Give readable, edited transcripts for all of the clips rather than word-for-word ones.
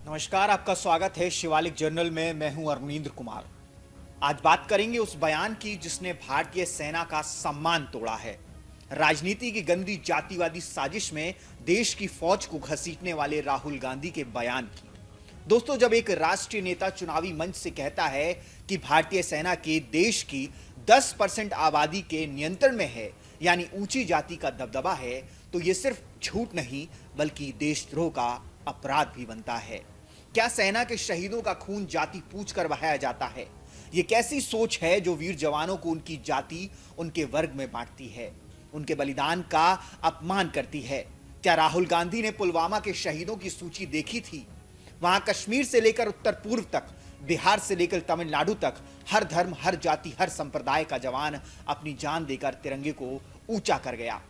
नमस्कार, आपका स्वागत है शिवालिक जर्नल में। मैं हूं अरविंद कुमार। आज बात करेंगे उस बयान की जिसने भारतीय सेना का सम्मान तोड़ा है। राजनीति की गंदी जातिवादी साजिश में देश की फौज को घसीटने वाले राहुल गांधी के बयान की। दोस्तों, जब एक राष्ट्रीय नेता चुनावी मंच से कहता है कि भारतीय सेना के देश की 10% आबादी के नियंत्रण में है, यानी ऊंची जाति का दबदबा है, तो यह सिर्फ झूठ नहीं बल्कि देशद्रोह का अपराध भी बनता है। क्या सेना के शहीदों का खून जाति पूछकर बहाया जाता है? यह कैसी सोच है जो वीर जवानों को उनकी जाति, उनके वर्ग में बांटती है, उनके बलिदान का अपमान करती है? क्या राहुल गांधी ने पुलवामा के शहीदों की सूची देखी थी? वहां कश्मीर से लेकर उत्तर पूर्व तक, बिहार से लेकर तमिलनाडु तक हर धर्म, हर जाति, हर संप्रदाय का जवान अपनी जान देकर तिरंगे को ऊंचा कर गया।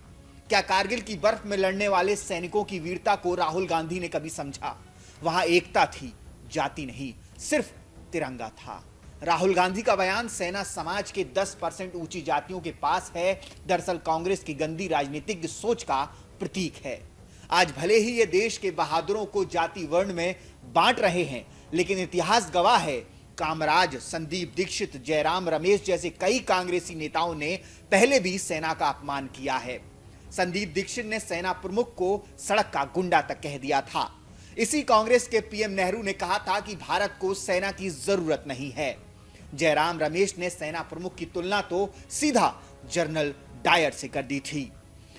क्या कारगिल की बर्फ में लड़ने वाले सैनिकों की वीरता को राहुल गांधी ने कभी समझा? वहां एकता थी, जाति नहीं, सिर्फ तिरंगा था। राहुल गांधी का बयान सेना समाज के 10% ऊंची जातियों के पास है, दरअसल कांग्रेस की गंदी राजनीतिक सोच का प्रतीक है। आज भले ही ये देश के बहादुरों को जाति वर्ण में बांट रहे हैं, लेकिन इतिहास गवाह है, कामराज, संदीप दीक्षित, जयराम रमेश जैसे कई कांग्रेसी नेताओं ने पहले भी सेना का अपमान किया है। संदीप दीक्षित ने सेना प्रमुख को सड़क का गुंडा तक कह दिया था। इसी कांग्रेस के पीएम नेहरू ने कहा था कि भारत को सेना की जरूरत नहीं है। जयराम रमेश ने सेना प्रमुख की तुलना तो सीधा जनरल डायर से कर दी थी।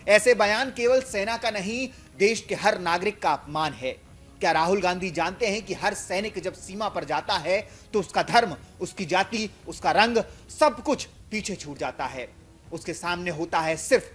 ऐसे बयान केवल सेना का नहीं, देश के हर नागरिक का अपमान है। क्या राहुल गांधी जानते हैं कि हर सैनिक जब सीमा पर जाता है तो उसका धर्म, उसकी जाति, उसका रंग, सब कुछ पीछे छूट जाता है। उसके सामने होता है सिर्फ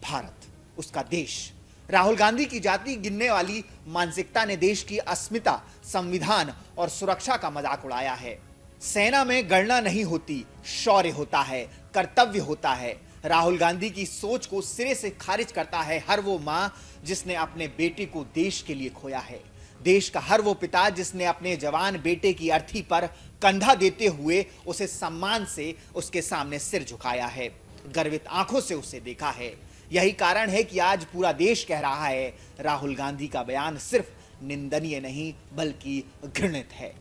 भारत, उसका देश। राहुल गांधी की जाति गिनने वाली मानसिकता ने देश की अस्मिता, संविधान और सुरक्षा का मजाक उड़ाया है। सेना में गणना नहीं होती, शौर्य होता है, कर्तव्य होता है। राहुल गांधी की सोच को सिरे से खारिज करता है हर वो मां जिसने अपने बेटे को देश के लिए खोया है, देश का हर वो पिता जिसने अपने जवान बेटे की अर्थी पर कंधा देते हुए उसे सम्मान से उसके सामने सिर झुकाया है, गर्वित आंखों से उसे देखा है। यही कारण है कि आज पूरा देश कह रहा है राहुल गांधी का बयान सिर्फ निंदनीय नहीं बल्कि घृणित है।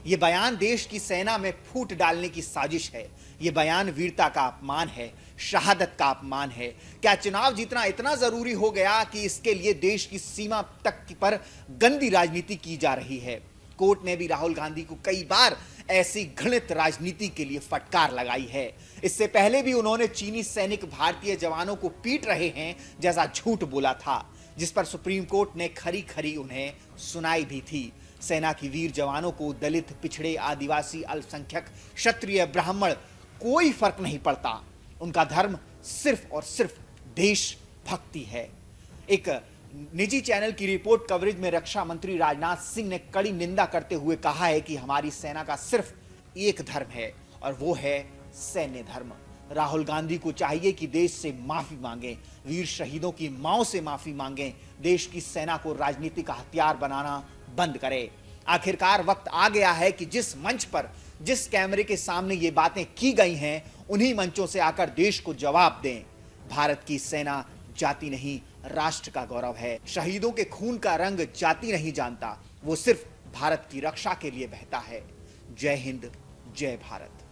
यह बयान देश की सेना में फूट डालने की साजिश है। यह बयान वीरता का अपमान है, शहादत का अपमान है। क्या चुनाव जीतना इतना जरूरी हो गया कि इसके लिए देश की सीमा तक पर गंदी राजनीति की जा रही है? कोर्ट ने भी राहुल गांधी को कई बार ऐसी घृणित राजनीति के लिए फटकार लगाई है। इससे पहले भी उन्होंने चीनी सैनिक भारतीय जवानों को पीट रहे हैं जैसा झूठ बोला था, जिस पर सुप्रीम कोर्ट ने खरी खरी उन्हें सुनाई भी थी। सेना की वीर जवानों को दलित, पिछड़े, आदिवासी, अल्पसंख्यक, क्षत्रिय, ब्राह्मण कोई फर्क नहीं पड़ता। उनका धर्म सिर्फ और सिर्फ देशभक्ति है। एक निजी चैनल की रिपोर्ट कवरेज में रक्षा मंत्री राजनाथ सिंह ने कड़ी निंदा करते हुए कहा है कि हमारी सेना का सिर्फ एक धर्म है और वो है सैन्य धर्म। राहुल गांधी को चाहिए कि देश से माफी मांगे, वीर शहीदों की मांओं से माफी मांगे, देश की सेना को राजनीतिक हथियार बनाना बंद करे। आखिरकार वक्त आ गया है कि जिस मंच पर, जिस कैमरे के सामने ये बातें की गई हैं, उन्हीं मंचों से आकर देश को जवाब दें। भारत की सेना जाति नहीं, राष्ट्र का गौरव है। शहीदों के खून का रंग जाति नहीं जानता, वो सिर्फ भारत की रक्षा के लिए बहता है। जय हिंद, जय भारत।